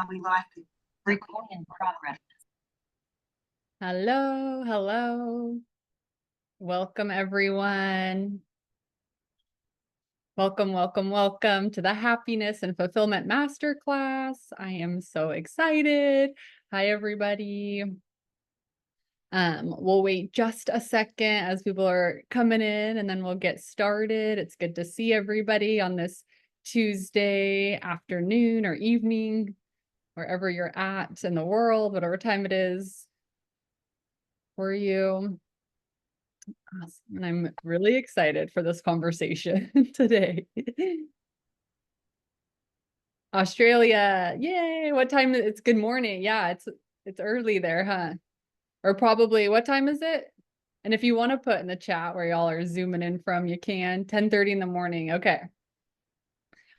we live. Recording in progress. Hello, hello. Welcome, everyone. Welcome, welcome, welcome to the Happiness and Fulfillment Masterclass. I am so excited. Hi, everybody. We'll wait just a second as people are coming in, and then we'll get started. It's good to see everybody on this Tuesday afternoon or evening, wherever you're at in the world, whatever time it is for you. Awesome. And I'm really excited for this conversation today. Australia, yay! What time? It's good morning. Yeah, it's early there, huh? Or probably, what time is it? And if you want to put in the chat where y'all are zooming in from, you can. 10:30 in the morning. Okay.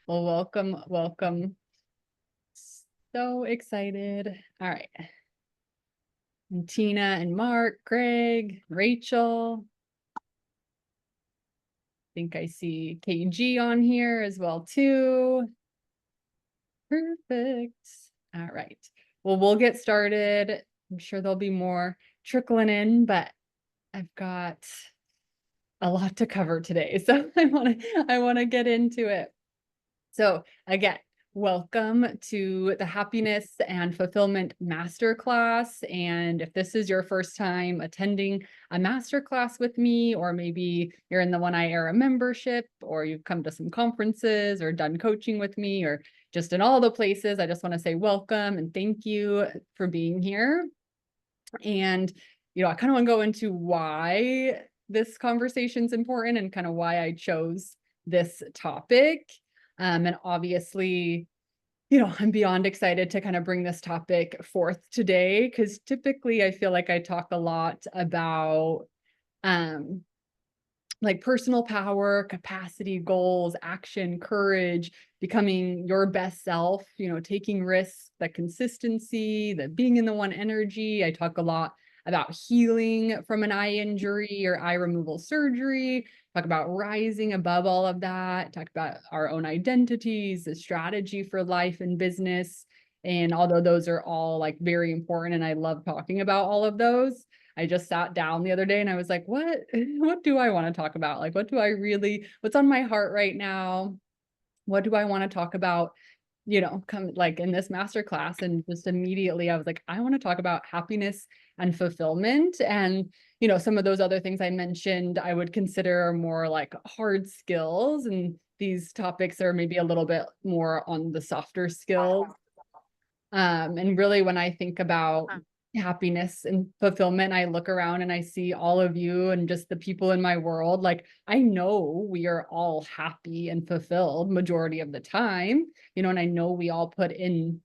Well, welcome, welcome. So excited. All right. And Tina and Mark, Greg, Rachel. Think I see KG on here as well too. Perfect. All right. Well, we'll get started. I'm sure there'll be more trickling in, but I've got a lot to cover today. So I want to get into it. So again, welcome to the Happiness and Fulfillment Masterclass. And if this is your first time attending a masterclass with me, or maybe you're in the One Eye Era membership, or you've come to some conferences or done coaching with me, or just in all the places, I just want to say welcome and thank you for being here. And, I kind of want to go into why this conversation is important and kind of why I chose this topic. And obviously, I'm beyond excited to kind of bring this topic forth today, because typically I feel like I talk a lot about like personal power, capacity, goals, action, courage, becoming your best self, taking risks, the consistency, the being in the one energy. I talk a lot about healing from an eye injury or eye removal surgery, talk about rising above all of that, talk about our own identities, the strategy for life and business. And although those are all like very important and I love talking about all of those, I just sat down the other day and I was like, what do I want to talk about? Like, what's on my heart right now? What do I want to talk about? Come like in this masterclass. And just immediately I was like, I want to talk about happiness and fulfillment. And, some of those other things I mentioned, I would consider more like hard skills. And these topics are maybe a little bit more on the softer skills. And really, when I think about happiness and fulfillment, I look around and I see all of you and just the people in my world. Like, I know we are all happy and fulfilled majority of the time, and I know we all put in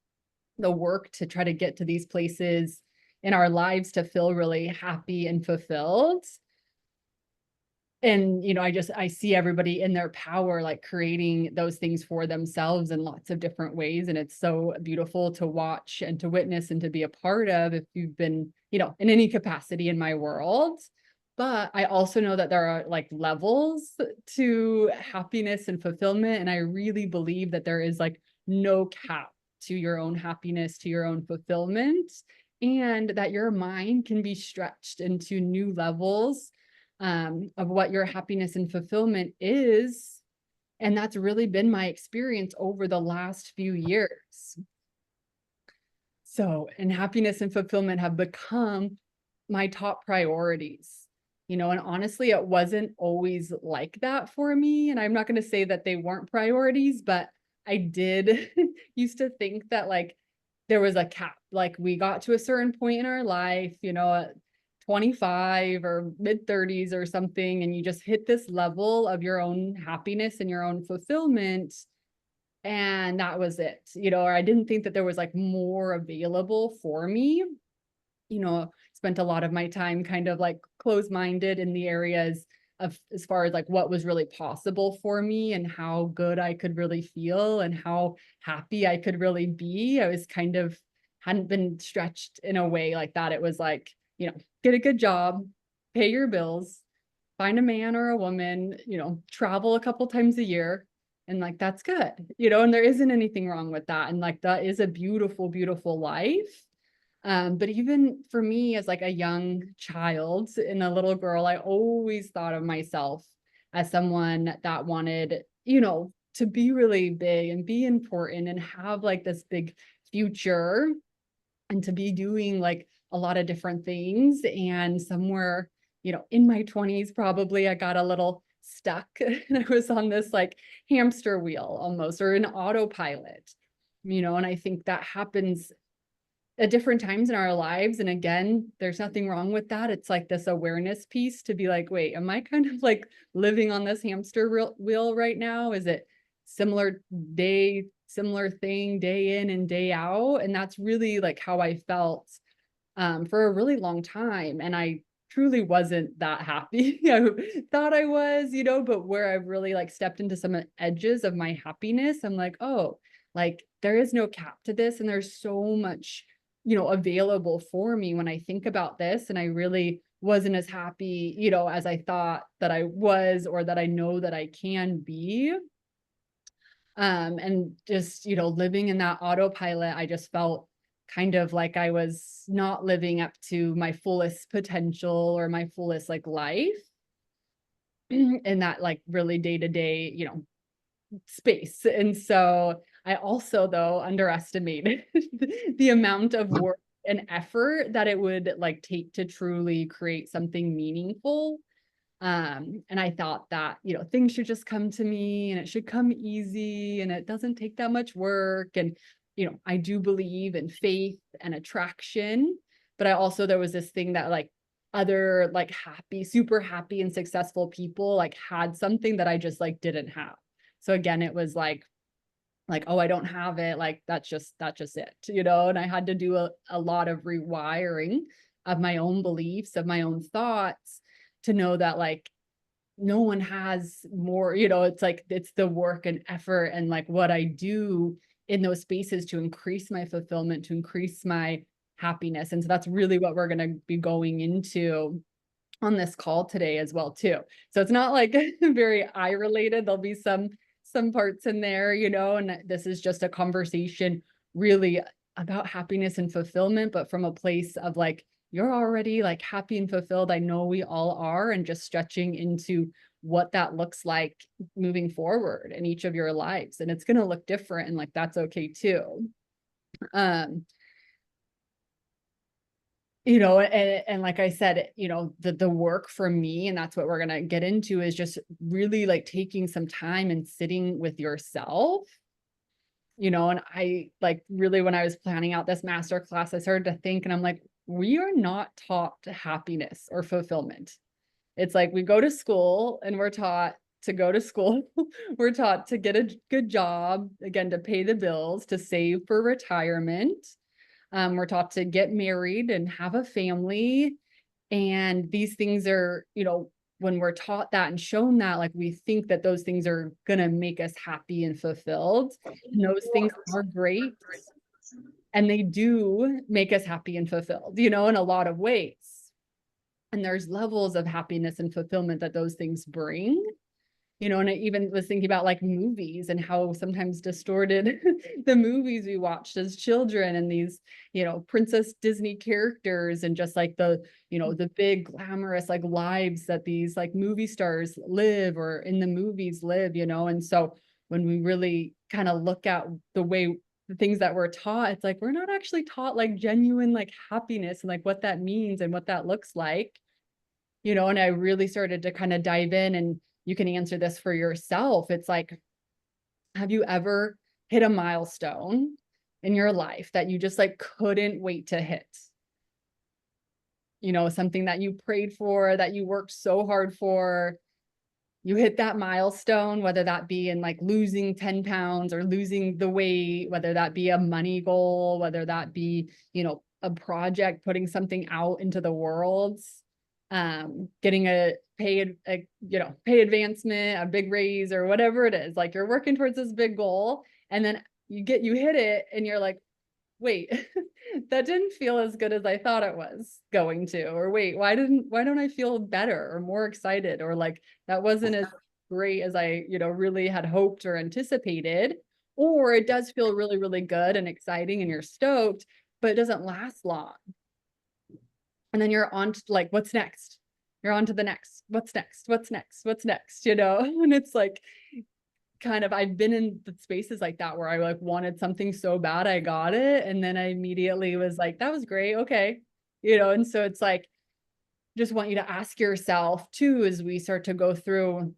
the work to try to get to these places in our lives to feel really happy and fulfilled. And, I see everybody in their power, like creating those things for themselves in lots of different ways. And it's so beautiful to watch and to witness and to be a part of if you've been, in any capacity in my world. But I also know that there are like levels to happiness and fulfillment. And I really believe that there is like no cap to your own happiness, to your own fulfillment, and that your mind can be stretched into new levels of what your happiness and fulfillment is. And that's really been my experience over the last few years. So, and happiness and fulfillment have become my top priorities, and honestly, it wasn't always like that for me. And I'm not going to say that they weren't priorities, but I did used to think that like there was a cap, like we got to a certain point in our life, 25 or mid 30s or something, and you just hit this level of your own happiness and your own fulfillment. And that was it, or I didn't think that there was like more available for me. Spent a lot of my time kind of like closed-minded in the areas of as far as like what was really possible for me and how good I could really feel and how happy I could really be. I was kind of hadn't been stretched in a way like that. It was like, get a good job, pay your bills, find a man or a woman, travel a couple times a year, And like, that's good, you know, and there isn't anything wrong with that. And like, that is a beautiful, beautiful life. But even for me as like a young child and a little girl, I always thought of myself as someone that wanted, you know, to be really big and be important and have like this big future and to be doing like a lot of different things. And somewhere, you know, in my 20s, probably I got a little stuck and I was on this like hamster wheel almost, or an autopilot, you know, and I think that happens at different times in our lives. And again, there's nothing wrong with that. It's like this awareness piece to be like, wait, am I kind of like living on this hamster wheel right now? Is it similar thing day in and day out? And that's really like how I felt for a really long time. And I truly wasn't that happy. I thought I was, you know, but where I've really like stepped into some edges of my happiness, I'm like, oh, like there is no cap to this. And there's so much, you know, available for me when I think about this. And I really wasn't as happy, you know, as I thought that I was, or that I know that I can be. And just, you know, living in that autopilot, I just felt kind of like I was not living up to my fullest potential or my fullest like life in that like really day to day, you know, space. And so I also though underestimated the amount of work and effort that it would like take to truly create something meaningful. And I thought that, you know, things should just come to me and it should come easy and it doesn't take that much work. And, you know, I do believe in faith and attraction, but I also, there was this thing that like other like happy, super happy and successful people like had something that I just like didn't have. So again, it was like, oh, I don't have it. Like, that's just it, you know? And I had to do a lot of rewiring of my own beliefs, of my own thoughts to know that like no one has more, you know, it's like, it's the work and effort and like what I do in those spaces to increase my fulfillment, to increase my happiness. And so that's really what we're going to be going into on this call today as well too. So it's not like very eye related. There'll be some parts in there, you know, and this is just a conversation really about happiness and fulfillment, but from a place of like, you're already like happy and fulfilled. I know we all are, and just stretching into what that looks like moving forward in each of your lives. And it's going to look different, and like that's okay too. You know, and like I said, you know, the work for me, and that's what we're gonna get into, is just really like taking some time and sitting with yourself, you know. And I like really, when I was planning out this master class, I started to think, and I'm like, we are not taught happiness or fulfillment. It's like we go to school and we're taught to go to school. We're taught to get a good job, again, to pay the bills, to save for retirement. We're taught to get married and have a family. And these things are, you know, when we're taught that and shown that, like we think that those things are going to make us happy and fulfilled. And those things are great. And they do make us happy and fulfilled, you know, in a lot of ways. And there's levels of happiness and fulfillment that those things bring. You know, and I even was thinking about like movies and how sometimes distorted the movies we watched as children, and these, you know, Princess Disney characters, and just like the, you know, the big glamorous like lives that these like movie stars live, or in the movies live, you know. And so when we really kind of look at the way the things that we're taught, it's like we're not actually taught like genuine like happiness and like what that means and what that looks like, you know. And I really started to kind of dive in, and you can answer this for yourself. It's like, have you ever hit a milestone in your life that you just like couldn't wait to hit? You know, something that you prayed for, that you worked so hard for. You hit that milestone, whether that be in like losing 10 pounds or losing the weight, whether that be a money goal, whether that be, you know, a project, putting something out into the world, getting a you know, pay advancement, a big raise, or whatever it is. Like you're working towards this big goal, and then you hit it and you're like, wait, that didn't feel as good as I thought it was going to. Or wait, why don't I feel better or more excited? Or like that wasn't as great as I, really had hoped or anticipated, or it does feel really, really good and exciting and you're stoked, but it doesn't last long. And then you're on to like, what's next? You're on to the next. What's next? What's next? What's next? And it's like kind of I've been in the spaces like that where I like wanted something so bad I got it. And then I immediately was like, that was great. Okay. And so it's like just want you to ask yourself too, as we start to go through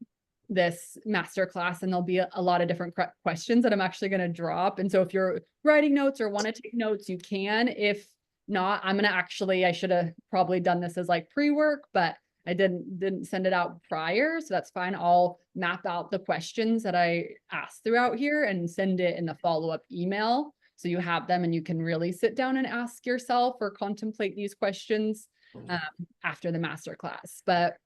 this master class, and there'll be a lot of different questions that I'm actually going to drop. And so if you're writing notes or want to take notes, you can. If not, I'm going to I should have probably done this as like pre-work, but I didn't send it out prior. So that's fine. I'll map out the questions that I asked throughout here and send it in the follow-up email. So you have them and you can really sit down and ask yourself or contemplate these questions after the master class. But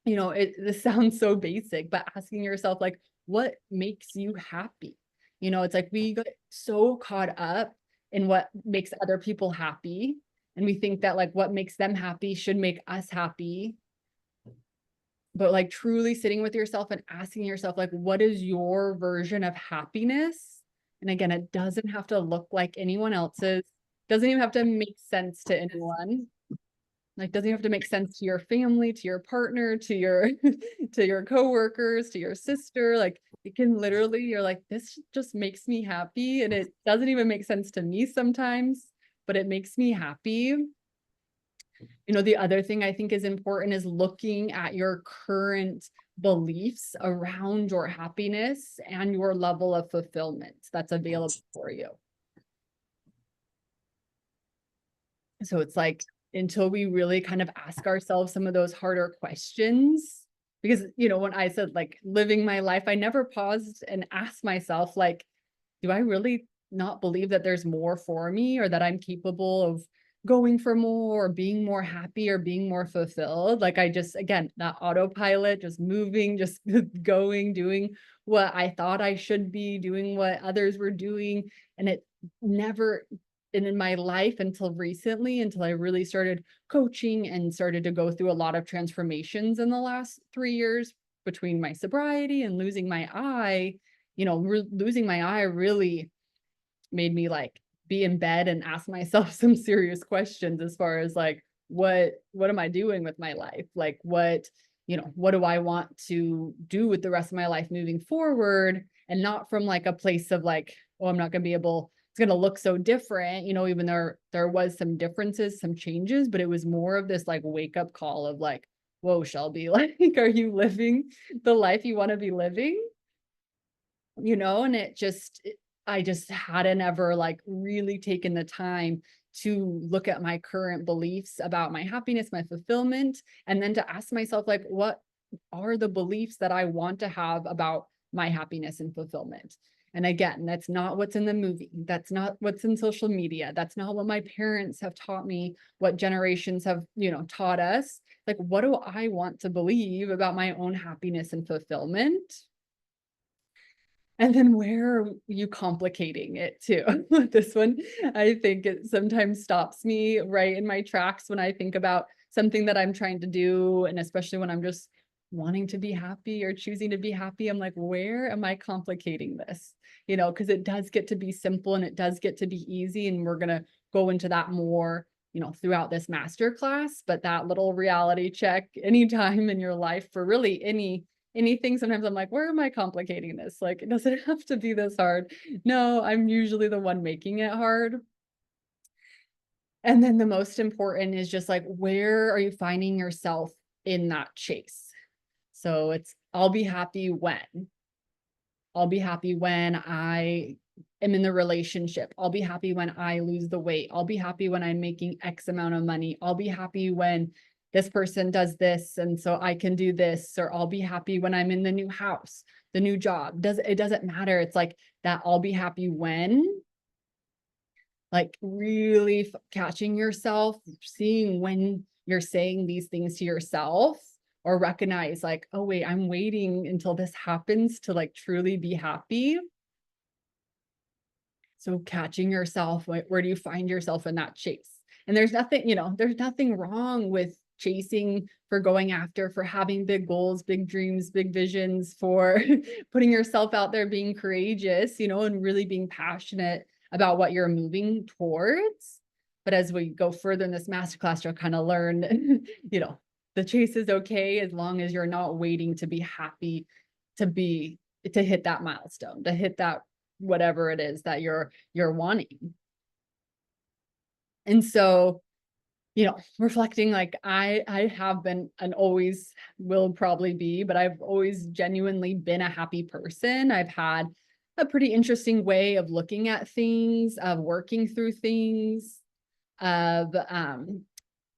this sounds so basic, but asking yourself like, what makes you happy? It's like we get so caught up in what makes other people happy, and we think that like what makes them happy should make us happy. But like truly sitting with yourself and asking yourself like, what is your version of happiness? And again, it doesn't have to look like anyone else's, doesn't even have to make sense to anyone. Like, doesn't have to make sense to your family, to your partner, to your to your coworkers, to your sister. Like, it can literally, you're like, this just makes me happy. And it doesn't even make sense to me sometimes, but it makes me happy. The other thing I think is important is looking at your current beliefs around your happiness and your level of fulfillment that's available for you. So it's like, until we really kind of ask ourselves some of those harder questions, because, when I said like living my life, I never paused and asked myself, like, do I really not believe that there's more for me, or that I'm capable of going for more or being more happy or being more fulfilled? Like I just, again, that autopilot, just moving, just going, doing what I thought I should be doing, what others were doing. And it never, and in my life until recently, until I really started coaching and started to go through a lot of transformations in the last 3 years between my sobriety and losing my eye, losing my eye really made me like be in bed and ask myself some serious questions as far as like, what am I doing with my life? Like what do I want to do with the rest of my life moving forward? And not from like a place of like, oh, I'm not going to be able, it's going to look so different, even there was some differences, some changes, but it was more of this like wake up call of like, whoa, Shelby, like, are you living the life you want to be living? And I just hadn't ever like really taken the time to look at my current beliefs about my happiness, my fulfillment, and then to ask myself, like, what are the beliefs that I want to have about my happiness and fulfillment? And again, that's not what's in the movie. That's not what's in social media. That's not what my parents have taught me, what generations have, taught us. Like, what do I want to believe about my own happiness and fulfillment? And then where are you complicating it too? This one, I think it sometimes stops me right in my tracks when I think about something that I'm trying to do. And especially when I'm just wanting to be happy or choosing to be happy, I'm like, where am I complicating this? Because it does get to be simple and it does get to be easy. And we're going to go into that more, throughout this master class. But that little reality check anytime in your life for really anything, sometimes I'm like, where am I complicating this? Like, does it have to be this hard? No, I'm usually the one making it hard. And then the most important is just like, where are you finding yourself in that chase? So it's, I'll be happy when I am in the relationship. I'll be happy when I lose the weight. I'll be happy when I'm making X amount of money. I'll be happy when this person does this and so I can do this, or I'll be happy when I'm in the new house, the new job. It doesn't matter. It's like that I'll be happy when, like really catching yourself, seeing when you're saying these things to yourself, or recognize like, oh wait, I'm waiting until this happens to like truly be happy. So catching yourself, where do you find yourself in that chase? And there's nothing, there's nothing wrong with chasing, for going after, for having big goals, big dreams, big visions, for putting yourself out there, being courageous, and really being passionate about what you're moving towards. But as we go further in this masterclass, you'll kind of learn, the chase is okay as long as you're not waiting to be happy to hit that milestone, to hit that whatever it is that you're wanting. And so, reflecting, like I have been and always will probably be, but I've always genuinely been a happy person. I've had a pretty interesting way of looking at things, of working through things, of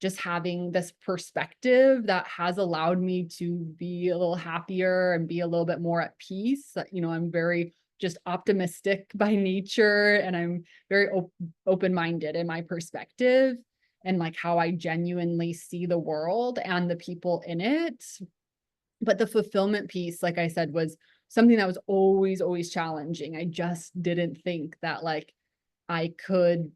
just having this perspective that has allowed me to be a little happier and be a little bit more at peace. I'm very just optimistic by nature, and I'm very open-minded in my perspective and like how I genuinely see the world and the people in it. But the fulfillment piece, like I said, was something that was always, always challenging. I just didn't think that like I could,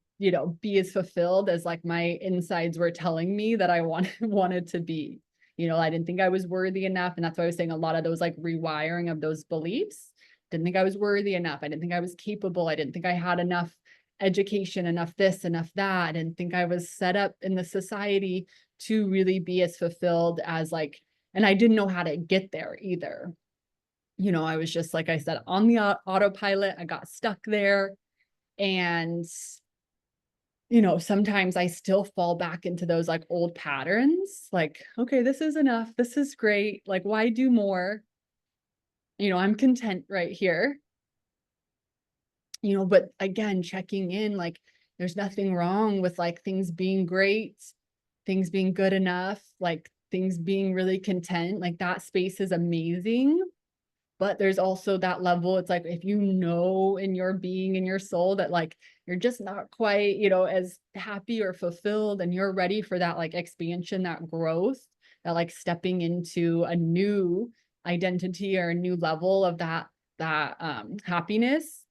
be as fulfilled as like my insides were telling me that I wanted to be. I didn't think I was worthy enough. And that's why I was saying a lot of those like rewiring of those beliefs. Didn't think I was worthy enough. I didn't think I was capable. I didn't think I had enough education, enough this, enough that. I didn't think I was set up in the society to really be as fulfilled as like, and I didn't know how to get there either. I was just, like I said, on the autopilot. I got stuck there. And, sometimes I still fall back into those like old patterns, like, okay, this is enough. This is great. Like, why do more? I'm content right here. But again, checking in, like, there's nothing wrong with like things being great, things being good enough, like things being really content. Like that space is amazing. But there's also that level. It's like, if in your being, in your soul, that like you're just not quite, as happy or fulfilled, and you're ready for that like expansion, that growth, that like stepping into a new identity or a new level of that happiness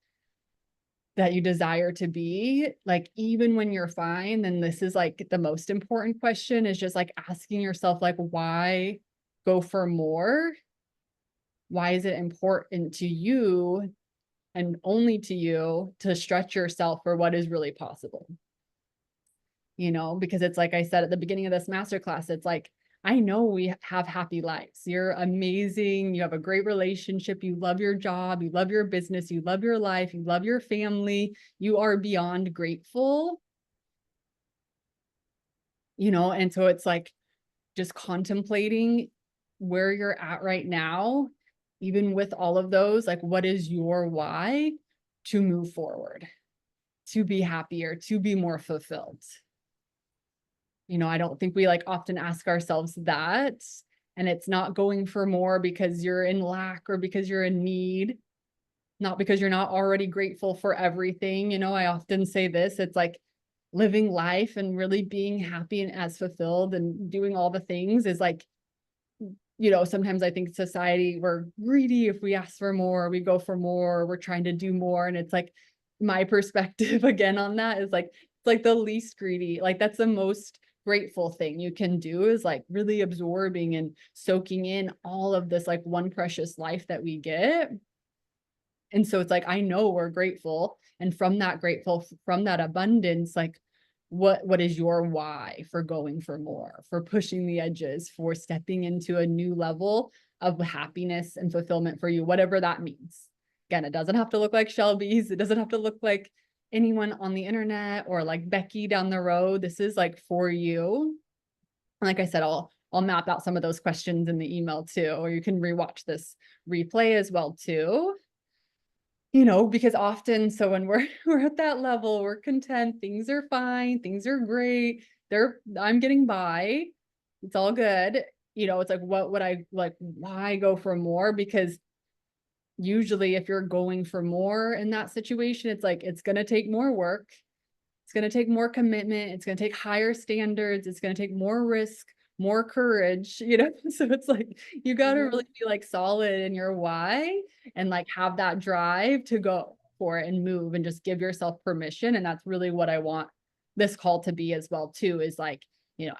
that you desire to be, like, even when you're fine, then this is like the most important question, is just like asking yourself, like, why go for more? Why is it important to you, and only to you, to stretch yourself for what is really possible? Because it's like I said at the beginning of this masterclass, it's like, I know we have happy lives. You're amazing. You have a great relationship. You love your job. You love your business. You love your life. You love your family. You are beyond grateful. And so it's like just contemplating where you're at right now, even with all of those, like, what is your why to move forward, to be happier, to be more fulfilled? I don't think we like often ask ourselves that. And it's not going for more because you're in lack or because you're in need, not because you're not already grateful for everything. I often say this, it's like living life and really being happy and as fulfilled and doing all the things is like, sometimes I think society, we're greedy. If we ask for more, we go for more, we're trying to do more. And it's like, my perspective again on that is like, it's like the least greedy. Like that's the most grateful thing you can do, is like really absorbing and soaking in all of this like one precious life that we get. And so it's like, I know we're grateful. And from that from that abundance, like, what is your why for going for more, for pushing the edges, for stepping into a new level of happiness and fulfillment for you, whatever that means. Again, it doesn't have to look like Shelby's. It doesn't have to look like anyone on the internet or like Becky down the road. This is like for you. And like I said, I'll map out some of those questions in the email too, or you can rewatch this replay as well too. Because often, so when we're at that level, we're content, things are fine, things are great, I'm getting by, it's all good. It's like, what would I like, why go for more? Because usually if you're going for more in that situation, it's like, it's going to take more work. It's going to take more commitment. It's going to take higher standards. It's going to take more risk, more courage, So it's like, you got to really be like solid in your why and like have that drive to go for it and move and just give yourself permission. And that's really what I want this call to be as well too, is like,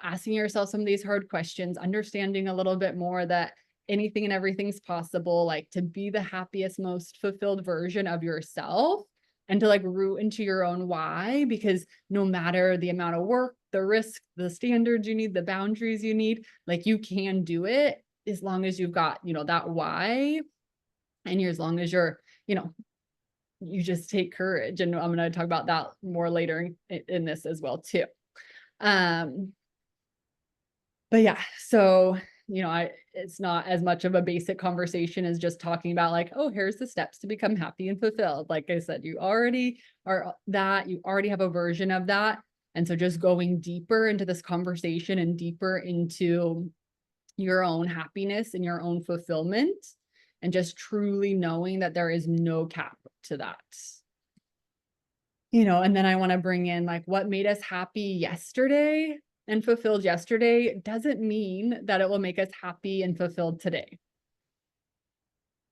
asking yourself some of these hard questions, understanding a little bit more that anything and everything's possible, like to be the happiest, most fulfilled version of yourself and to like root into your own why, because no matter the amount of work, the risk, the standards you need, the boundaries you need, like you can do it as long as you've got, that why. And as long as you're, you just take courage. And I'm going to talk about that more later in this as well too. But yeah, so, it's not as much of a basic conversation as just talking about like, oh, here's the steps to become happy and fulfilled. Like I said, you already are that, you already have a version of that. And so just going deeper into this conversation and deeper into your own happiness and your own fulfillment, and just truly knowing that there is no cap to that. And then I want to bring in like what made us happy yesterday and fulfilled yesterday doesn't mean that it will make us happy and fulfilled today.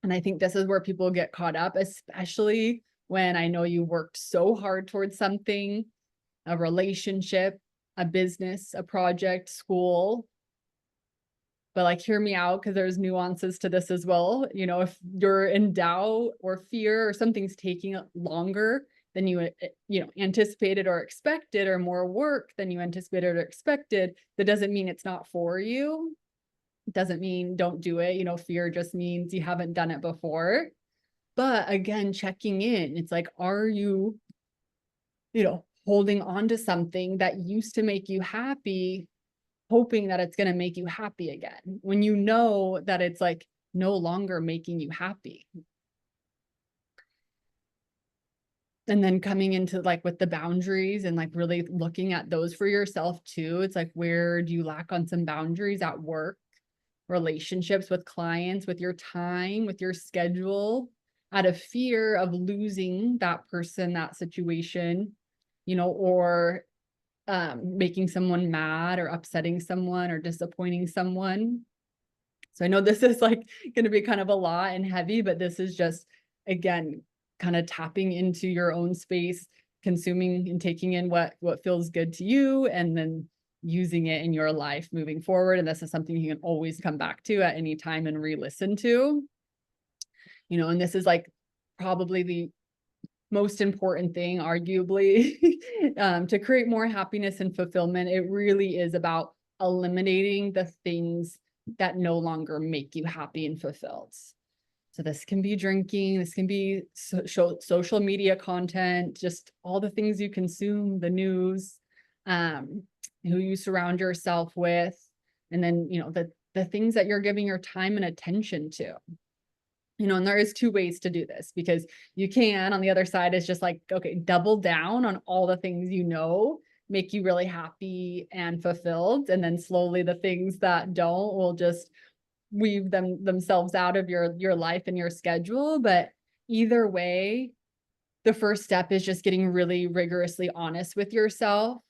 And I think this is where people get caught up, especially when I know you worked so hard towards something, a relationship, a business, a project, school. But like, hear me out, because there's nuances to this as well. If you're in doubt or fear or something's taking longer than you anticipated or expected, or more work than you anticipated or expected, that doesn't mean it's not for you. It doesn't mean don't do it. Fear just means you haven't done it before. But again, checking in, it's like, are you, holding on to something that used to make you happy, hoping that it's going to make you happy again, when you know that it's like no longer making you happy? And then coming into like with the boundaries and like really looking at those for yourself too. It's like, where do you lack on some boundaries at work, relationships with clients, with your time, with your schedule, out of fear of losing that person, that situation, or making someone mad or upsetting someone or disappointing someone. So I know this is like going to be kind of a lot and heavy, but this is just, again, kind of tapping into your own space, consuming and taking in what feels good to you, and then using it in your life moving forward. And this is something you can always come back to at any time and re-listen to. And this is like probably the most important thing, arguably, to create more happiness and fulfillment. It really is about eliminating the things that no longer make you happy and fulfilled. So this can be drinking, this can be social media content, just all the things you consume, the news, who you surround yourself with, and then, the things that you're giving your time and attention to. And there is two ways to do this, because you can, on the other side, is just like, okay, double down on all the things make you really happy and fulfilled. And then slowly the things that don't will just weave themselves out of your life and your schedule. But either way, the first step is just getting really rigorously honest with yourself,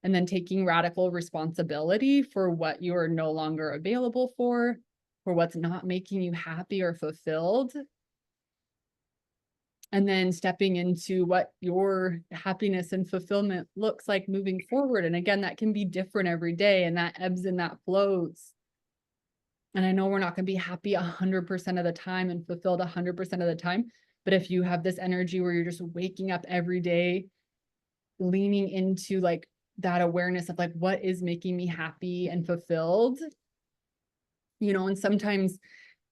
and then taking radical responsibility for what you are no longer available for what's not making you happy or fulfilled. And then stepping into what your happiness and fulfillment looks like moving forward. And again, that can be different every day, and that ebbs and that flows. And I know we're not going to be happy 100% of the time and fulfilled 100% of the time. But if you have this energy where you're just waking up every day, leaning into like that awareness of like, what is making me happy and fulfilled, and sometimes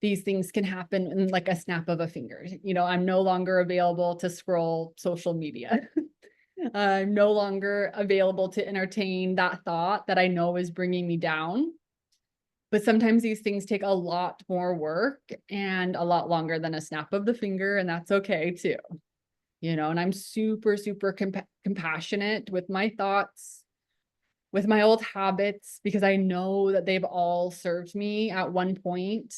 these things can happen in like a snap of a finger. I'm no longer available to scroll social media. I'm no longer available to entertain that thought that I know is bringing me down. But sometimes these things take a lot more work and a lot longer than a snap of the finger, and that's okay too. And I'm super, super compassionate with my thoughts, with my old habits, because I know that they've all served me at one point.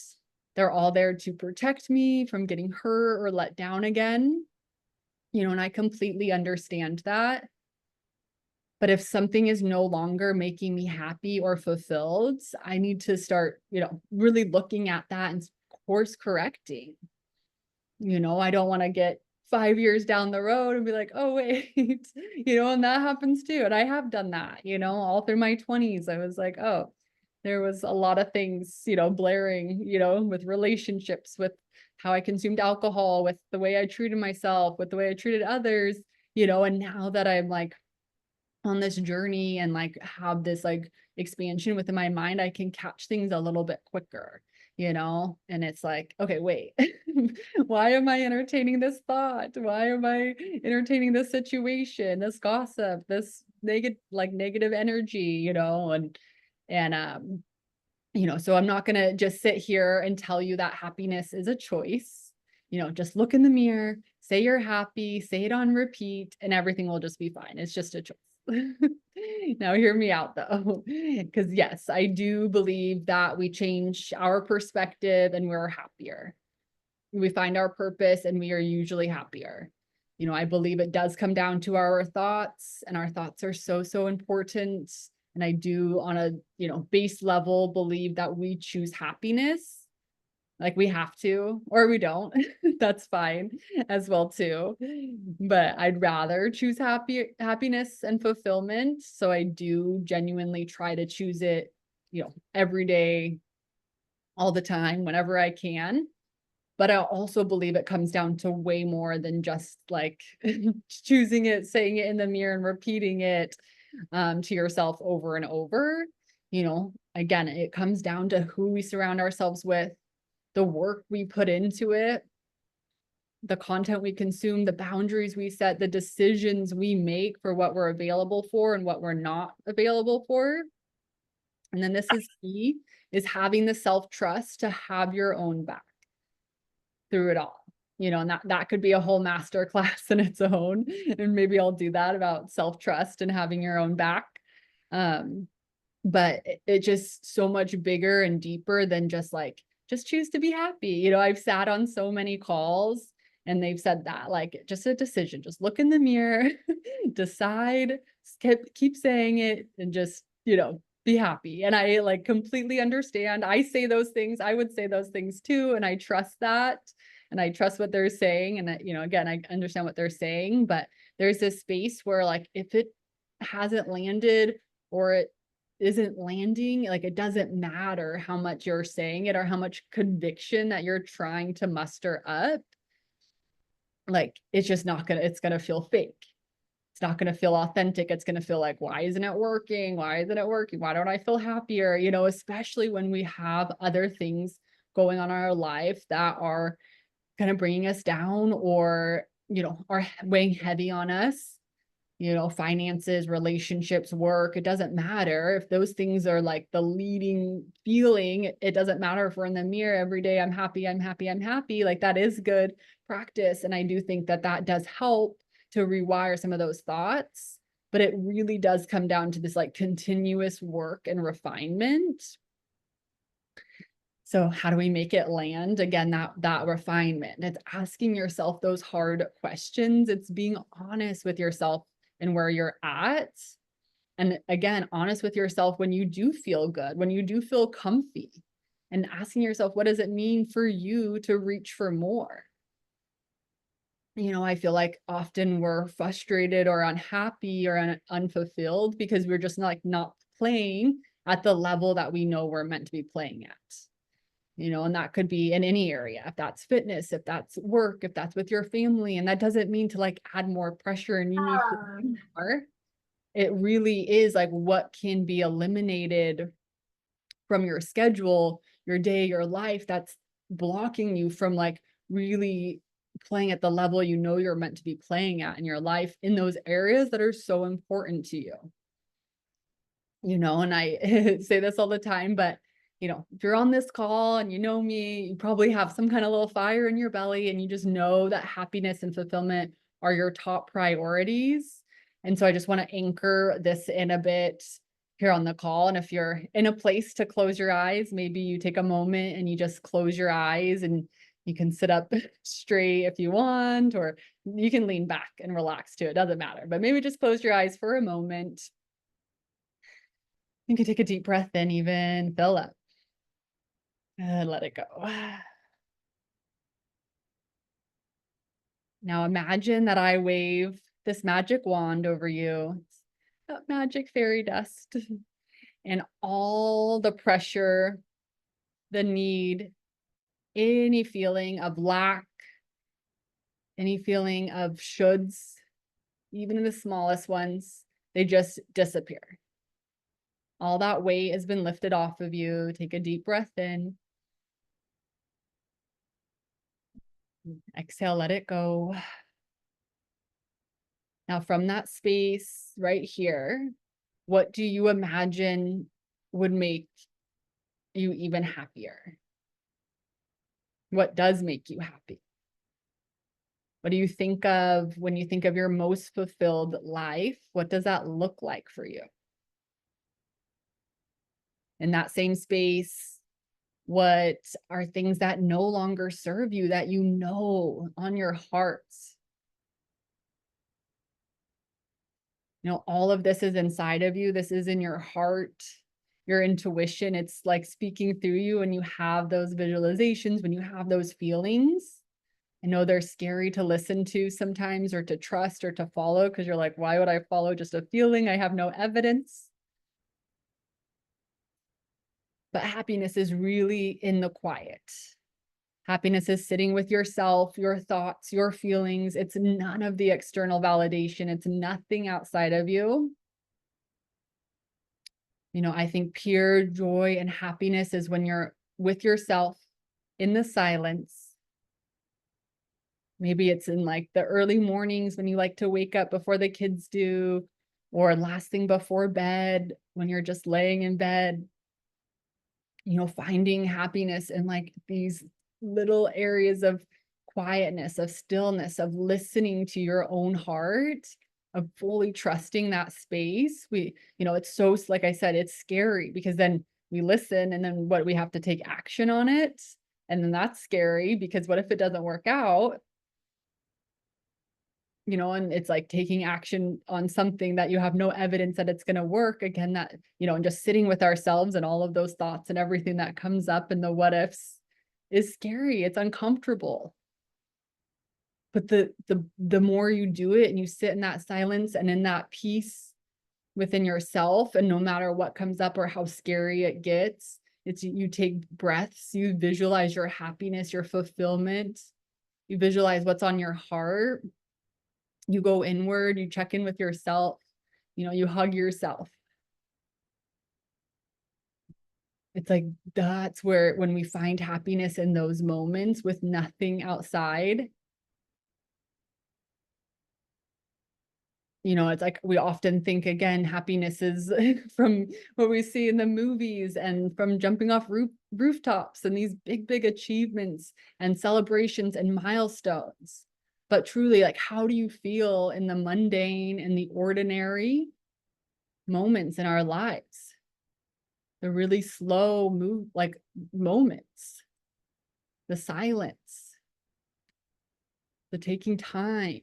They're all there to protect me from getting hurt or let down again. And I completely understand that. But if something is no longer making me happy or fulfilled, I need to start, really looking at that and course correcting. I don't want to get 5 years down the road and be like, oh, wait, and that happens too. And I have done that, all through my 20s. I was like, oh, there was a lot of things, blaring, with relationships, with how I consumed alcohol, with the way I treated myself, with the way I treated others, and now that I'm like on this journey and like have this like expansion within my mind, I can catch things a little bit quicker, and it's like, okay, wait, why am I entertaining this thought? Why am I entertaining this situation, this gossip, this negative energy, and so I'm not going to just sit here and tell you that happiness is a choice. Just look in the mirror, say you're happy, say it on repeat, and everything will just be fine. It's just a choice. Now, hear me out though, because yes, I do believe that we change our perspective and we're happier. We find our purpose and we are usually happier. I believe it does come down to our thoughts, and our thoughts are so, so important. And I do on a, base level believe that we choose happiness. Like we have to, or we don't. That's fine as well too. But I'd rather choose happiness and fulfillment. So I do genuinely try to choose it, every day, all the time, whenever I can. But I also believe it comes down to way more than just like choosing it, saying it in the mirror and repeating it to yourself over and over. Again, it comes down to who we surround ourselves with, the work we put into it, the content we consume, the boundaries we set, the decisions we make for what we're available for and what we're not available for. And then this is key, is having the self-trust to have your own back through it all. And that could be a whole master class in its own. And maybe I'll do that about self-trust and having your own back. But it's just so much bigger and deeper than just choose to be happy. I've sat on so many calls and they've said that, like, just a decision, just look in the mirror, decide, keep saying it, and just, be happy. And I like completely understand. I say those things. I would say those things too. And I trust that. And I trust what they're saying. And again, I understand what they're saying, but there's this space where like, if it hasn't landed or it isn't landing, like it doesn't matter how much you're saying it or how much conviction that you're trying to muster up. Like, it's just not gonna, it's gonna feel fake. It's not going to feel authentic. It's going to feel like, why isn't it working? Why isn't it working? Why don't I feel happier? Especially when we have other things going on in our life that are kind of bringing us down or, are weighing heavy on us, finances, relationships, work. It doesn't matter if those things are like the leading feeling. It doesn't matter if we're in the mirror every day, I'm happy, I'm happy, I'm happy. Like that is good practice. And I do think that that does help to rewire some of those thoughts, but it really does come down to this like continuous work and refinement. So how do we make it land? Again, that refinement. It's asking yourself those hard questions. It's being honest with yourself and where you're at. And again, honest with yourself when you do feel good, when you do feel comfy, and asking yourself, what does it mean for you to reach for more? I feel like often we're frustrated or unhappy or unfulfilled because we're just not playing at the level that we know we're meant to be playing at. And that could be in any area, if that's fitness, if that's work, if that's with your family. And that doesn't mean to like add more pressure and you need to do more. It really is like what can be eliminated from your schedule, your day, your life that's blocking you from like really playing at the level you're meant to be playing at in your life in those areas that are so important to you. And I say this all the time, but if you're on this call and you know me, you probably have some kind of little fire in your belly and you just know that happiness and fulfillment are your top priorities. And so I just want to anchor this in a bit here on the call. And if you're in a place to close your eyes, maybe you take a moment and you just close your eyes and you can sit up straight if you want, or you can lean back and relax too. It doesn't matter, but maybe just close your eyes for a moment. You can take a deep breath in, even fill up and let it go. Now imagine that I wave this magic wand over you. It's that magic fairy dust. And all the pressure, the need, any feeling of lack, any feeling of shoulds, even the smallest ones, they just disappear. All that weight has been lifted off of you. Take a deep breath in. Exhale, let it go. Now, from that space right here, what do you imagine would make you even happier? What does make you happy? What do you think of when you think of your most fulfilled life? What does that look like for you? In that same space, what are things that no longer serve you that you know on your heart? You know, all of this is inside of you. This is in your heart, your intuition. It's like speaking through you, and you have those visualizations, when you have those feelings. I know they're scary to listen to sometimes, or to trust, or to follow, because you're like, why would I follow just a feeling? I have no evidence. But happiness is really in the quiet. Happiness is sitting with yourself, your thoughts, your feelings. It's none of the external validation. It's nothing outside of you. You know, I think pure joy and happiness is when you're with yourself in the silence. Maybe it's in like the early mornings when you like to wake up before the kids do, or last thing before bed when you're just laying in bed. You know, finding happiness in like these little areas of quietness, of stillness, of listening to your own heart, of fully trusting that space. You know, it's so, like I said, it's scary because then we listen and then what, we have to take action on it. And then that's scary because what if it doesn't work out? You know, and it's like taking action on something that you have no evidence that it's going to work. Again, that, you know, and just sitting with ourselves and all of those thoughts and everything that comes up in the what ifs is scary. It's uncomfortable. But the more you do it and you sit in that silence and in that peace within yourself, and no matter what comes up or how scary it gets, it's, you take breaths, you visualize your happiness, your fulfillment, you visualize what's on your heart. You go inward, you check in with yourself, you know, you hug yourself. It's like, that's where, when we find happiness in those moments with nothing outside, you know, it's like we often think, again, happiness is from what we see in the movies and from jumping off rooftops and these big, big achievements and celebrations and milestones. But truly, like, how do you feel in the mundane and the ordinary moments in our lives? The really slow move, like moments, the silence, the taking time.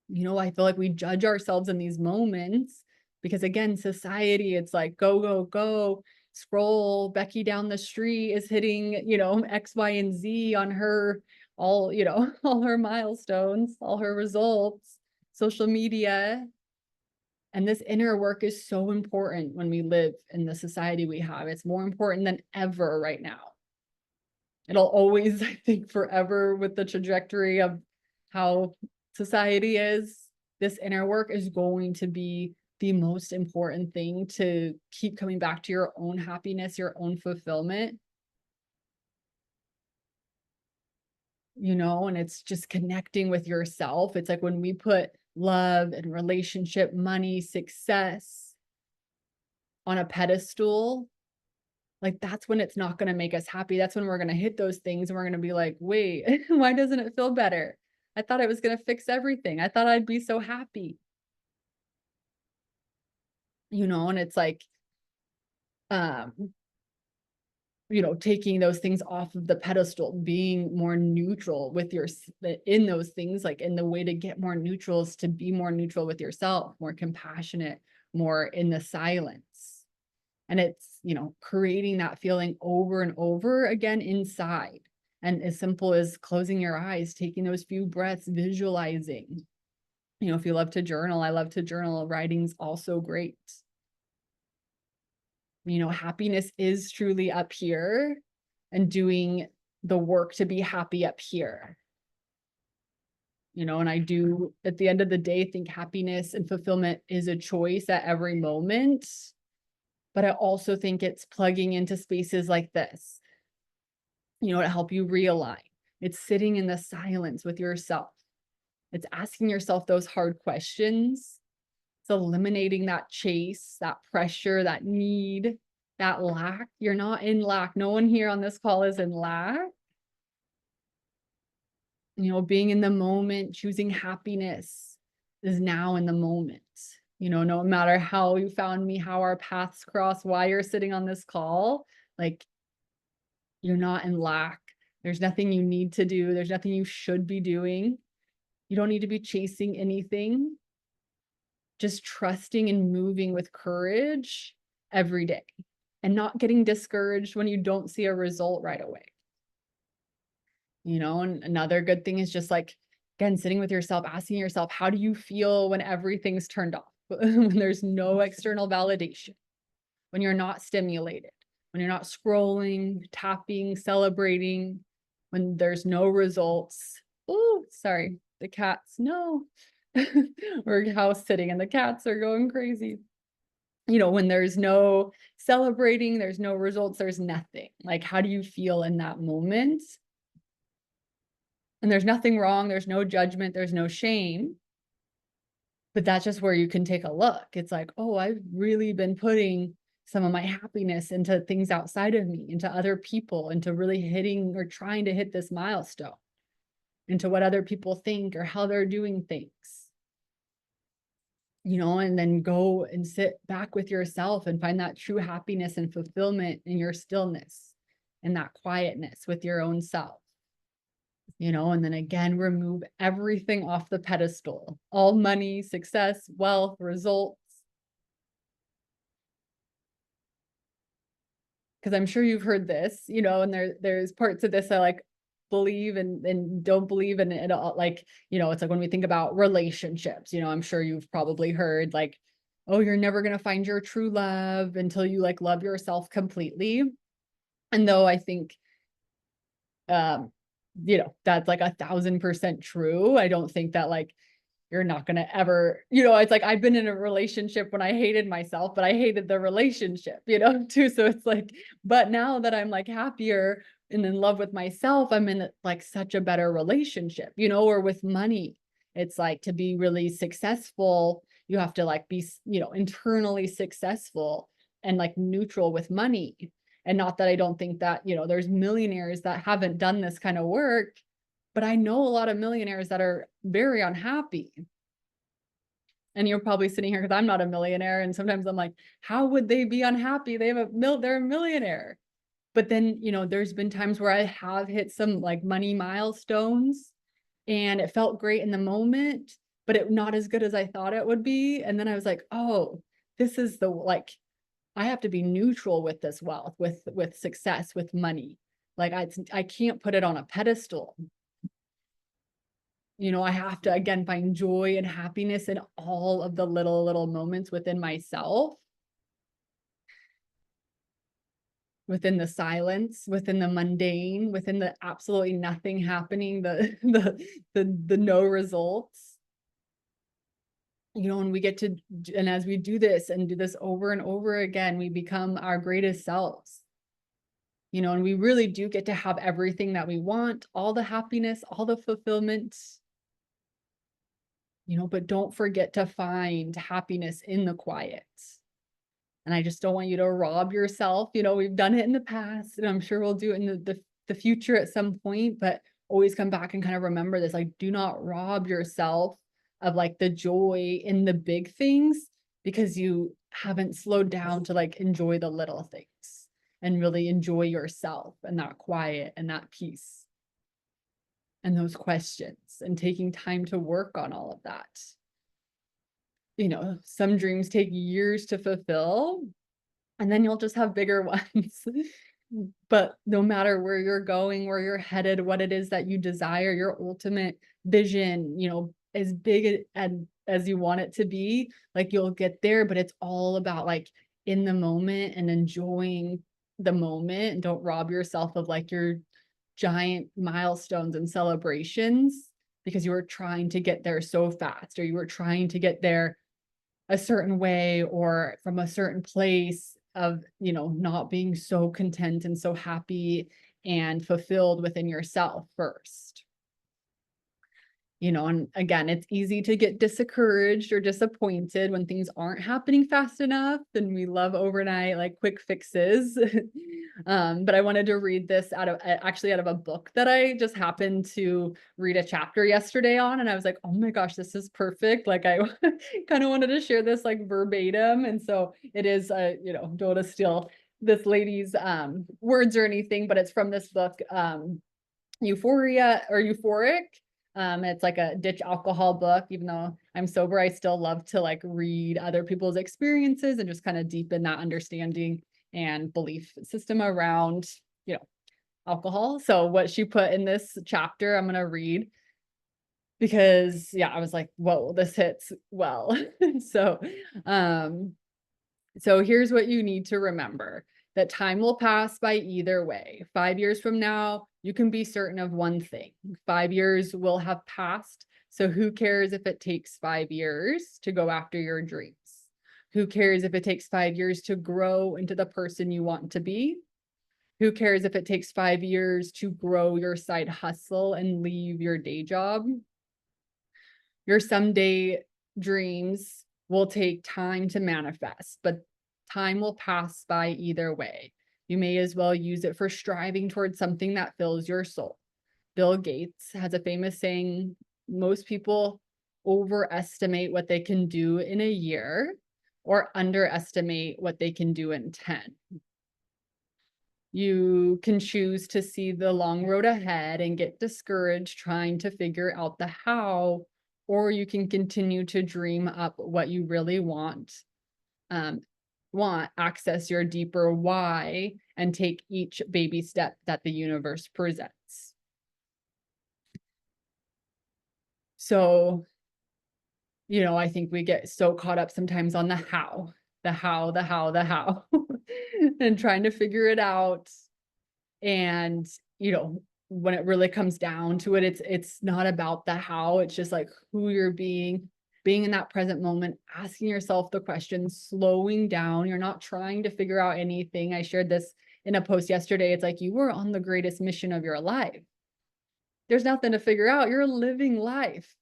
You know, I feel like we judge ourselves in these moments because, again, society, it's like, go, go, go, scroll. Becky down the street is hitting, you know, X, Y, and Z on her, all, you know, all her milestones, all her results, social media. And this inner work is so important when we live in the society we have. It's more important than ever right now. It'll always, I think, forever, with the trajectory of how society is, this inner work is going to be the most important thing to keep coming back to your own happiness, your own fulfillment. You know, and it's just connecting with yourself. It's like when we put love and relationship, money, success on a pedestal, like that's when it's not going to make us happy. That's when we're going to hit those things and we're going to be like, wait, why doesn't it feel better? I thought it was going to fix everything. I thought I'd be so happy. You know, and it's like, you know, taking those things off of the pedestal, being more neutral with your, in those things, like, in the way to get more neutral is to be more neutral with yourself, more compassionate, more in the silence. And it's, you know, creating that feeling over and over again inside. And as simple as closing your eyes, taking those few breaths, visualizing. You know, if you love to journal, I love to journal. Writing's also great. You know, happiness is truly up here, and doing the work to be happy up here. You know, and I do, at the end of the day, think happiness and fulfillment is a choice at every moment. But I also think it's plugging into spaces like this, you know, to help you realign. It's sitting in the silence with yourself. It's asking yourself those hard questions. It's eliminating that chase, that pressure, that need, that lack. You're not in lack. No one here on this call is in lack. You know, being in the moment, choosing happiness is now in the moment. You know, no matter how you found me, how our paths cross, why you're sitting on this call, like, you're not in lack. There's nothing you need to do. There's nothing you should be doing. You don't need to be chasing anything. Just trusting and moving with courage every day, and not getting discouraged when you don't see a result right away. You know, and another good thing is just like, again, sitting with yourself, asking yourself, how do you feel when everything's turned off? When there's no external validation, when you're not stimulated, when you're not scrolling, tapping, celebrating, when there's no results. Oh, sorry, the cats, no. We're house sitting and the cats are going crazy. You know, when there's no celebrating, there's no results, there's nothing. Like, how do you feel in that moment? And there's nothing wrong, there's no judgment, there's no shame. But that's just where you can take a look. It's like, oh, I've really been putting some of my happiness into things outside of me, into other people, into really hitting or trying to hit this milestone, into what other people think or how they're doing things. You know, and then go and sit back with yourself and find that true happiness and fulfillment in your stillness and that quietness with your own self. You know, and then again, remove everything off the pedestal, all money, success, wealth, results. Because I'm sure you've heard this, you know, and there's parts of this I like believe and don't believe in it all. Like, you know, it's like when we think about relationships, you know, I'm sure you've probably heard like, oh, you're never going to find your true love until you like love yourself completely. And though I think, you know, that's like 1,000% true. I don't think that like you're not going to ever, you know, it's like I've been in a relationship when I hated myself, but I hated the relationship, you know, too. So it's like, but now that I'm like happier and in love with myself, I'm in like such a better relationship, you know, or with money. It's like to be really successful, you have to like be, you know, internally successful and like neutral with money. And not that I don't think that, you know, there's millionaires that haven't done this kind of work, but I know a lot of millionaires that are very unhappy. And you're probably sitting here because I'm not a millionaire. And sometimes I'm like, how would they be unhappy? They're a millionaire. But then, you know, there's been times where I have hit some like money milestones and it felt great in the moment, but it not as good as I thought it would be. And then I was like, oh, this is the like, I have to be neutral with this wealth, with success, with money. Like I can't put it on a pedestal. You know, I have to again find joy and happiness in all of the little moments within myself, within the silence, within the mundane, within the absolutely nothing happening, the no results. You know, and we get to, and as we do this and do this over and over again, we become our greatest selves. You know, and we really do get to have everything that we want, all the happiness, all the fulfillment. You know, but don't forget to find happiness in the quiet. And I just don't want you to rob yourself. You know, we've done it in the past, and I'm sure we'll do it in the future at some point, but always come back and kind of remember this, like, do not rob yourself of like the joy in the big things because you haven't slowed down to like enjoy the little things and really enjoy yourself and that quiet and that peace and those questions and taking time to work on all of that. You know, some dreams take years to fulfill, and then you'll just have bigger ones. But no matter where you're going, where you're headed, what it is that you desire, your ultimate vision, as big and as you want it to be, like you'll get there, but it's all about like in the moment and enjoying the moment, and don't rob yourself of like your giant milestones and celebrations because you were trying to get there so fast, or you were trying to get there a certain way or from a certain place of, not being so content and so happy and fulfilled within yourself first. And again, it's easy to get discouraged or disappointed when things aren't happening fast enough, and we love overnight, like quick fixes. But I wanted to read this actually out of a book that I just happened to read a chapter yesterday on, and I was like, oh my gosh, this is perfect. Like I kind of wanted to share this like verbatim. And so it is, don't want to steal this lady's words or anything, but it's from this book, Euphoria or Euphoric. It's like a ditch alcohol book. Even though I'm sober, I still love to like read other people's experiences and just kind of deepen that understanding and belief system around, alcohol. So what she put in this chapter, I'm going to read because I was like, whoa, this hits well. So, so here's what you need to remember: that time will pass by either way. 5 years from now, you can be certain of one thing: 5 years will have passed. So who cares if it takes 5 years to go after your dreams? Who cares if it takes 5 years to grow into the person you want to be? Who cares if it takes 5 years to grow your side hustle and leave your day job? Your someday dreams will take time to manifest, but time will pass by either way. You may as well use it for striving towards something that fills your soul. Bill Gates has a famous saying: most people overestimate what they can do in a year or underestimate what they can do in 10. You can choose to see the long road ahead and get discouraged trying to figure out the how, or you can continue to dream up what you really want, access your deeper why, and take each baby step that the universe presents. So, I think we get so caught up sometimes on the how, and trying to figure it out. And, when it really comes down to it, it's not about the how. It's just like who you're being in that present moment, asking yourself the questions, slowing down. You're not trying to figure out anything. I shared this in a post yesterday. It's like you were on the greatest mission of your life. There's nothing to figure out. You're living life.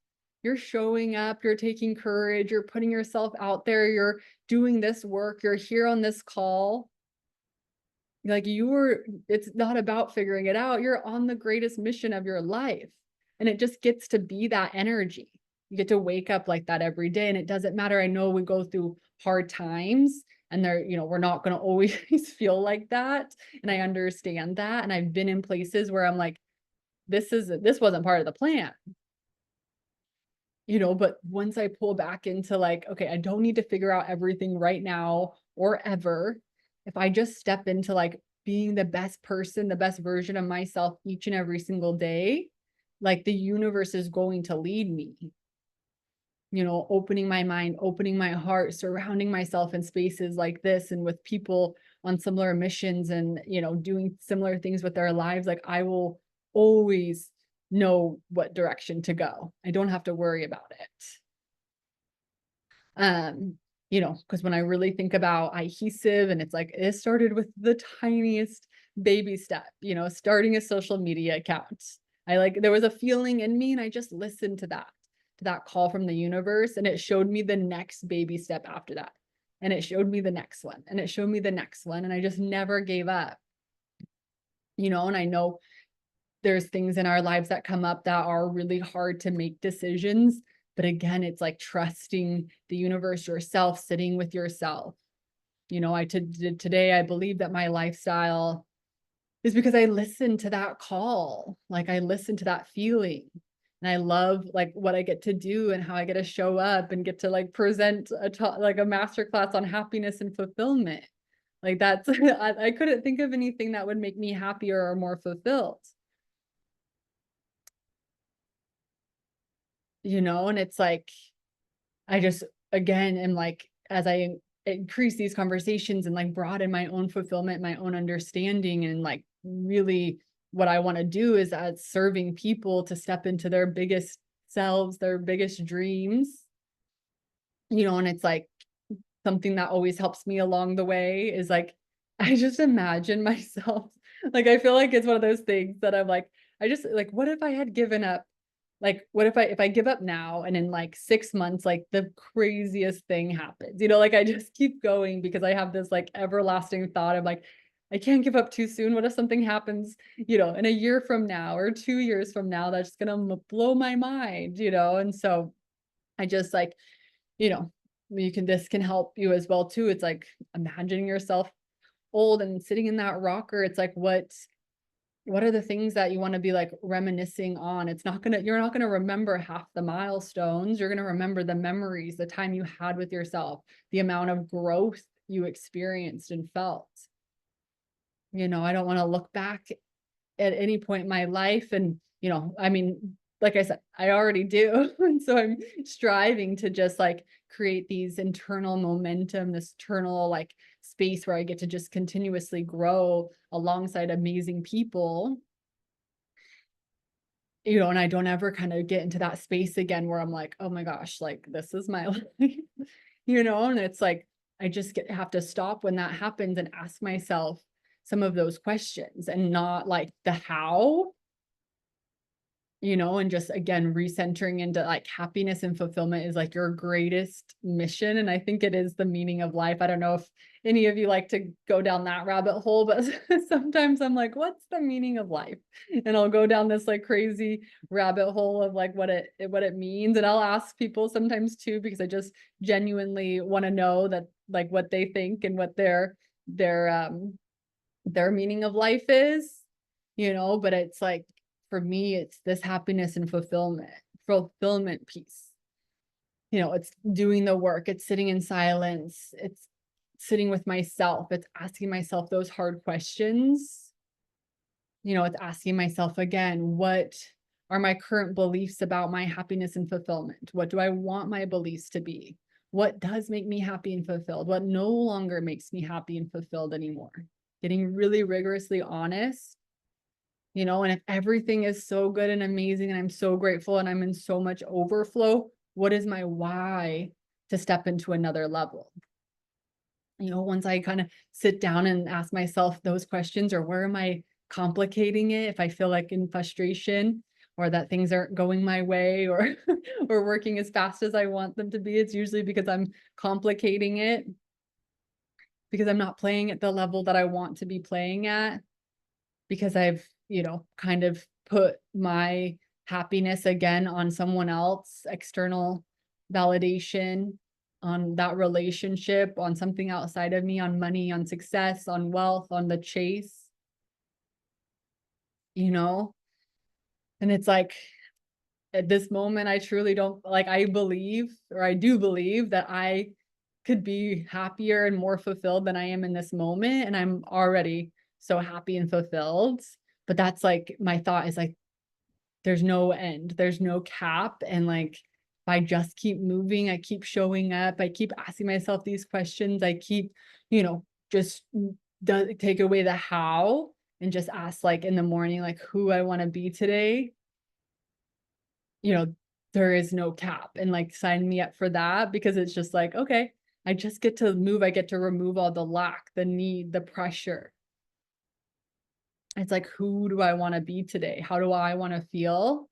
You're showing up, you're taking courage, you're putting yourself out there, you're doing this work, you're here on this call. Like it's not about figuring it out. You're on the greatest mission of your life. And it just gets to be that energy. You get to wake up like that every day. And it doesn't matter. I know we go through hard times and we're not going to always feel like that. And I understand that. And I've been in places where I'm like, this wasn't part of the plan. But once I pull back into like, okay, I don't need to figure out everything right now or ever. If I just step into like being the best person, the best version of myself each and every single day, like the universe is going to lead me. Opening my mind, opening my heart, surrounding myself in spaces like this and with people on similar missions and, doing similar things with their lives. Like I will always know what direction to go. I don't have to worry about it. Because when I really think about IHESIV, and it's like, it started with the tiniest baby step, starting a social media account. There was a feeling in me and I just listened to that call from the universe, and it showed me the next baby step after that. And it showed me the next one, and it showed me the next one. And I just never gave up, and I know there's things in our lives that come up that are really hard to make decisions. But again, it's like trusting the universe, yourself, sitting with yourself. Today, I believe that my lifestyle is because I listened to that call. Like I listened to that feeling. And I love like what I get to do and how I get to show up and get to like present like a masterclass on happiness and fulfillment. Like that's I couldn't think of anything that would make me happier or more fulfilled. And it's like I just again am like as I increase these conversations and like broaden my own fulfillment, my own understanding, and like really what I want to do is as serving people to step into their biggest selves, their biggest dreams, and it's like something that always helps me along the way is like I just imagine myself like I feel like it's one of those things that I'm like I just like what if I had given up, like what if I give up now and in like 6 months like the craziest thing happens, like I just keep going because I have this like everlasting thought of like I can't give up too soon. What if something happens, in a year from now or 2 years from now that's gonna blow my mind, and so I just like, you know, this can help you as well too. It's like imagining yourself old and sitting in that rocker. It's like what are the things that you want to be like reminiscing on? You're not gonna remember half the milestones. You're gonna remember the memories, the time you had with yourself, the amount of growth you experienced and felt. I don't want to look back at any point in my life and, I mean, like I said, I already do. And so I'm striving to just like create these internal momentum, this internal like space where I get to just continuously grow alongside amazing people, and I don't ever kind of get into that space again where I'm like, oh my gosh, like this is my life, and it's like I just have to stop when that happens and ask myself some of those questions and not like the how, and just again recentering into like happiness and fulfillment is like your greatest mission. And I think it is the meaning of life. I don't know if any of you like to go down that rabbit hole, but sometimes I'm like, what's the meaning of life? And I'll go down this like crazy rabbit hole of like what it means. And I'll ask people sometimes too, because I just genuinely want to know that like what they think and what their meaning of life is, but it's like for me, it's this happiness and fulfillment piece. It's doing the work, it's sitting in silence, it's sitting with myself, it's asking myself those hard questions. It's asking myself again, what are my current beliefs about my happiness and fulfillment? What do I want my beliefs to be? What does make me happy and fulfilled? What no longer makes me happy and fulfilled anymore? Getting really rigorously honest, and if everything is so good and amazing and I'm so grateful and I'm in so much overflow, what is my why to step into another level? Once I kind of sit down and ask myself those questions, or where am I complicating it if I feel like in frustration or that things aren't going my way or or working as fast as I want them to be, it's usually because I'm complicating it because I'm not playing at the level that I want to be playing at, because I've, kind of put my happiness again on someone else, external validation, on that relationship, on something outside of me, on money, on success, on wealth, on the chase, you know? And it's like at this moment, I truly don't like, I believe, or I do believe that I could be happier and more fulfilled than I am in this moment. And I'm already so happy and fulfilled. But that's like my thought is like, there's no end, there's no cap. And like, if I just keep moving, I keep showing up, I keep asking myself these questions, I keep, just take away the how and just ask like in the morning, like who I want to be today, you know, there is no cap, and like sign me up for that, because it's just like, okay, I just get to move. I get to remove all the lack, the need, the pressure. It's like, who do I want to be today? How do I want to feel?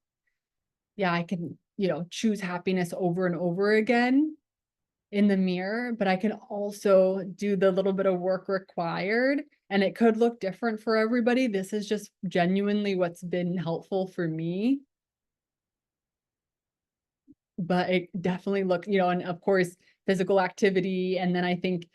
Yeah, I can, choose happiness over and over again in the mirror, but I can also do the little bit of work required, and it could look different for everybody. This is just genuinely what's been helpful for me. But it definitely look, and of course, physical activity. And then I think,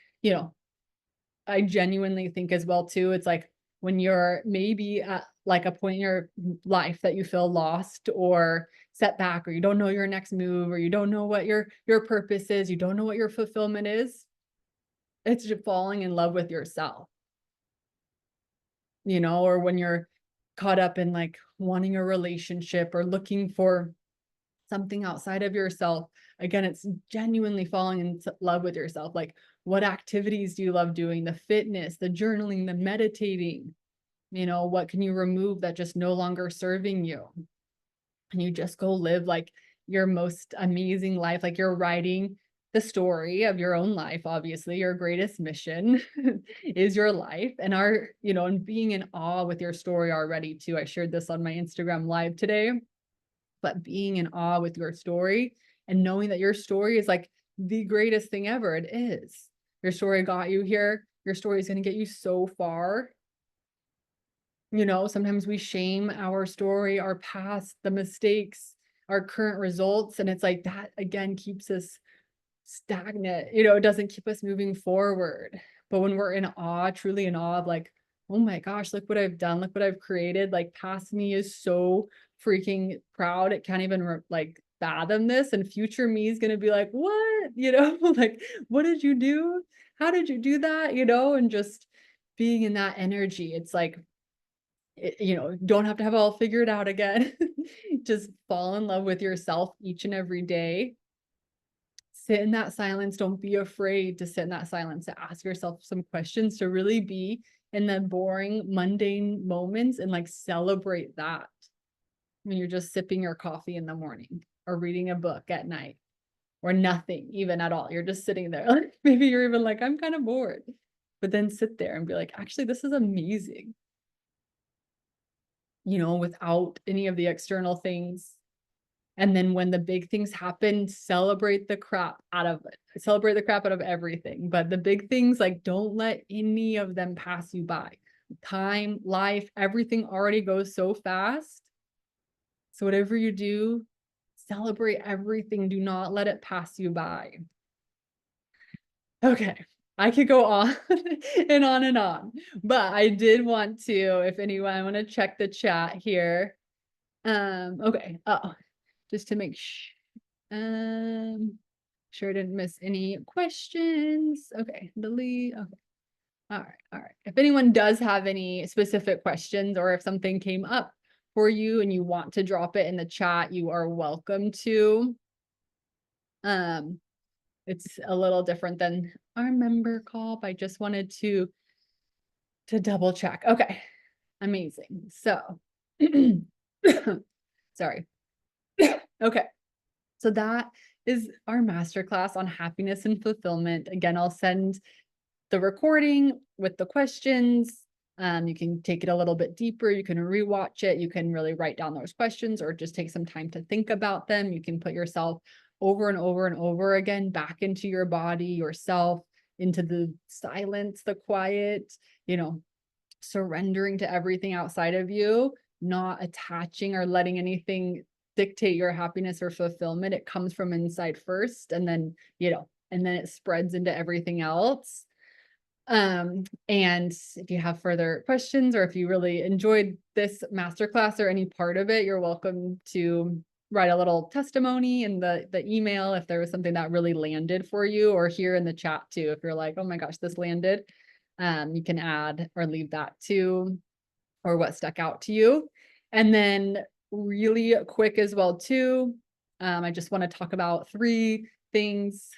I genuinely think as well too, it's like when you're maybe at like a point in your life that you feel lost or set back, or you don't know your next move, or you don't know what your purpose is, you don't know what your fulfillment is. It's just falling in love with yourself, or when you're caught up in like wanting a relationship or looking for something outside of yourself. Again, it's genuinely falling in love with yourself. Like, what activities do you love doing? The fitness, the journaling, the meditating, what can you remove that just no longer serving you? And you just go live like your most amazing life. Like, you're writing the story of your own life. Obviously, your greatest mission is your life, and being in awe with your story already too. I shared this on my Instagram live today, but being in awe with your story and knowing that your story is like the greatest thing ever. It is. Your story got you here. Your story is going to get you so far. Sometimes we shame our story, our past, the mistakes, our current results. And it's like that again keeps us stagnant. It doesn't keep us moving forward. But when we're in awe, truly in awe of like, oh my gosh, look what I've done, look what I've created. Like, past me is so freaking proud. It can't even like fathom this. And future me is going to be like, what? Like, what did you do? How did you do that? And just being in that energy. It's like, don't have to have it all figured out again. Just fall in love with yourself each and every day. Sit in that silence. Don't be afraid to sit in that silence, to ask yourself some questions, to really be in the boring, mundane moments and like celebrate that. When you're just sipping your coffee in the morning or reading a book at night or nothing even at all. You're just sitting there. Like, maybe you're even like, I'm kind of bored, but then sit there and be like, actually, this is amazing. Without any of the external things. And then when the big things happen, celebrate the crap out of it. Celebrate the crap out of everything. But the big things, like, don't let any of them pass you by. Time, life, everything already goes so fast. So whatever you do, celebrate everything. Do not let it pass you by. Okay. I could go on and on and on, but I did want to, if anyone, I want to check the chat here. Okay. Oh, just to make sure I didn't miss any questions. Okay, delete. Okay. All right. If anyone does have any specific questions, or if something came up for you and you want to drop it in the chat, you are welcome to. It's a little different than our member call, but I just wanted to double check. Okay, amazing. So, sorry. Okay, so that is our masterclass on happiness and fulfillment. Again, I'll send the recording with the questions. You can take it a little bit deeper. You can rewatch it. You can really write down those questions or just take some time to think about them. You can put yourself over and over and over again back into your body, yourself, into the silence, the quiet, surrendering to everything outside of you, not attaching or letting anything dictate your happiness or fulfillment. It comes from inside first, and then, and then it spreads into everything else. And if you have further questions, or if you really enjoyed this masterclass or any part of it, you're welcome to write a little testimony in the email if there was something that really landed for you, or here in the chat too. If you're like, oh my gosh, this landed, you can add or leave that too, or what stuck out to you. And then really quick as well too, I just want to talk about 3 things.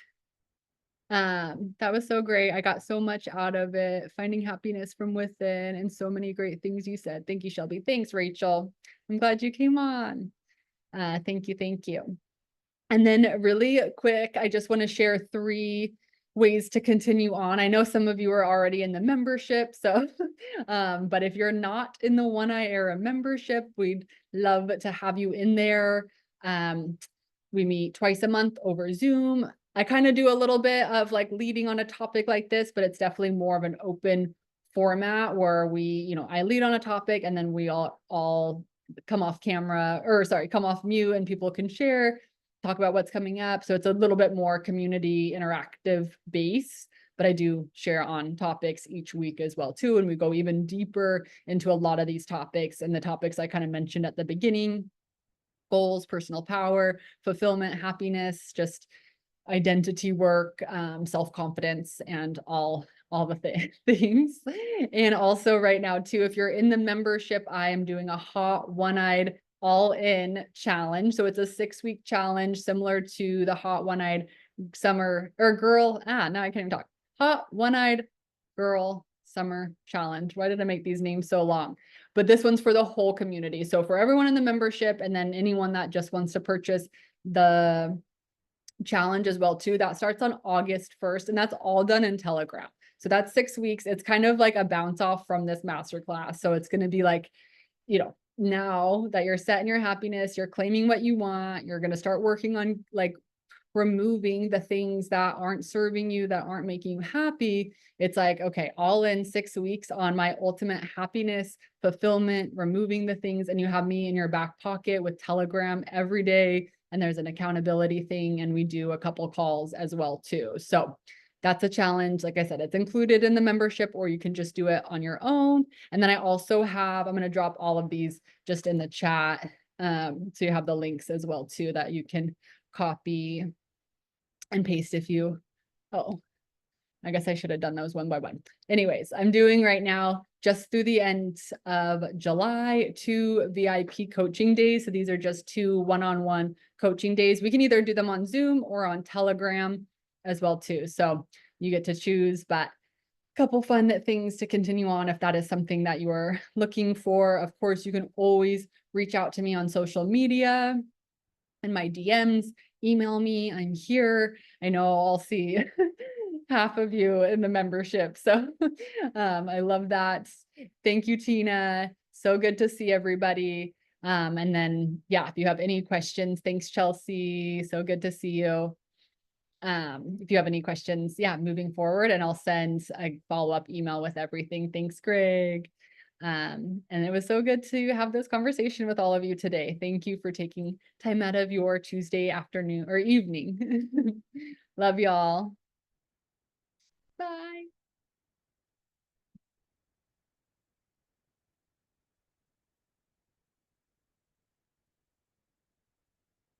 That was so great. I got so much out of it, finding happiness from within, and so many great things you said. Thank you, Shelby. Thanks, Rachel. I'm glad you came on. Thank you. And then really quick, I just want to share 3 ways to continue on. I know some of you are already in the membership, so but if you're not in the One Eye Era membership, we'd love to have you in there. We meet twice a month over Zoom. I kind of do a little bit of like leading on a topic like this, but it's definitely more of an open format where we, I lead on a topic and then we all come off camera, or sorry, come off mute, and people can share, talk about what's coming up. So it's a little bit more community interactive base, but I do share on topics each week as well too. And we go even deeper into a lot of these topics, and the topics I kind of mentioned at the beginning: goals, personal power, fulfillment, happiness, just identity work, self-confidence, and all the things. And also right now too, if you're in the membership, I am doing a Hot One-Eyed All In challenge. So it's a 6-week challenge similar to the Hot One-Eyed Summer or Girl. Now I can't even talk. Hot One-Eyed Girl Summer Challenge. Why did I make these names so long? But this one's for the whole community. So for everyone in the membership, and then anyone that just wants to purchase the challenge as well too. That starts on August 1st, and that's all done in Telegram. So that's 6 weeks. It's kind of like a bounce off from this masterclass. So it's going to be like, now that you're set in your happiness, you're claiming what you want, you're going to start working on like removing the things that aren't serving you, that aren't making you happy. It's like, okay, all in 6 weeks on my ultimate happiness, fulfillment, removing the things. And you have me in your back pocket with Telegram every day. And there's an accountability thing. And we do a couple calls as well too. So that's a challenge. Like I said, it's included in the membership, or you can just do it on your own. And then I also have, I'm going to drop all of these just in the chat. So you have the links as well too, that you can copy and paste if you, I guess I should have done those one by one. Anyways, I'm doing right now just through the end of July 2 VIP coaching days. So these are just 2 one-on-one coaching days. We can either do them on Zoom or on Telegram as well too. So you get to choose, but a couple fun things to continue on if that is something that you are looking for. Of course, you can always reach out to me on social media and my DMs, email me. I'm here. I know I'll see half of you in the membership. So I love that. Thank you, Tina. So good to see everybody. And then, yeah, if you have any questions, thanks, Chelsea. So good to see you. If you have any questions, yeah, moving forward, and I'll send a follow-up email with everything. Thanks, Greg. And it was so good to have this conversation with all of you today. Thank you for taking time out of your Tuesday afternoon or evening. Love y'all. Bye.